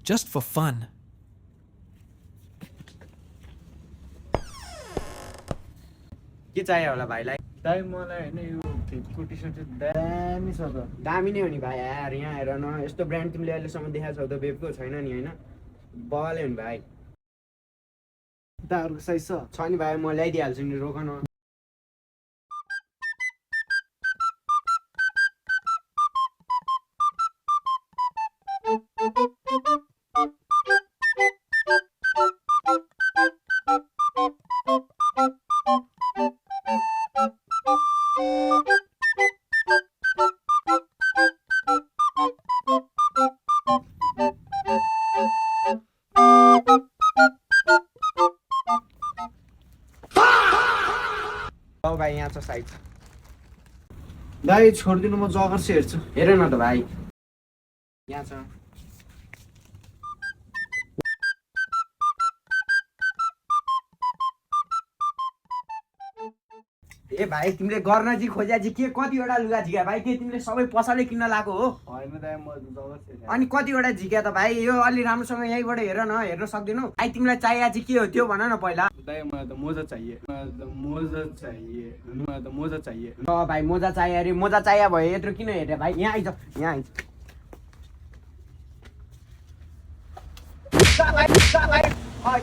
just for fun. के चाहियो होला भाइलाई? दाइ मलाई हैन यो फ्लिपको टी-सर्ट दामी छ त। दामी नै हो नि भाइ यार, यहाँ हेर न, यस्तो ब्रान्ड तिमीले अहिलेसम्म देखाएको छौ त वेबको छैन नि हैन? बवालै हो नि भाइ। दाइहरुको साइज छ नि भाइ, म ल्याइदिइहाल्छु नि, रोक न। भाइ यहाँ छ साइज। दाइ छोडिदिनु, म जगर्स हेर्छु। हेर न त भाइ, यहाँ छ। ए भाइ, तिमीले गर्न चाहिँ खोज्या चाहिँ के कतिवटा लुगा झिक्या भाइ? के तिमीले सबै पसलै किन्न लागेको हो? हैन दाइ, म जगर्स हेर्छु। अनि कतिवटा झिक्या त भाइ? यो अलि राम्रोसँग यहीँबाट हेर न, हेर्न सक्दैनौ? भाइ तिमीलाई चाहिएको चाहिँ के हो त्यो भन न पहिला। दाइ मलाई त मोजा चाहिए, मलाई त मोजा चाहिए, मलाई त मोजा चाहिए। भाइ मोजा चाहियो अरे, मोजा चाहियो भयो यत्रो किन हेरे भाइ? यहाँ आइज, यहाँ आइज।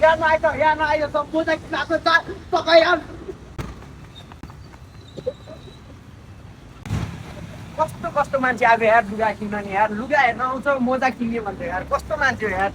यहाँ नआइज, यहाँ नआइज, मोजा किन आएको छ यार? कस्तो कस्तो मान्छे आएको यार लुगा किन्न नि यार? लुगा हेर्न आउँछ, मोजा किन्ने भन्छ यार, कस्तो मान्छे हो यार?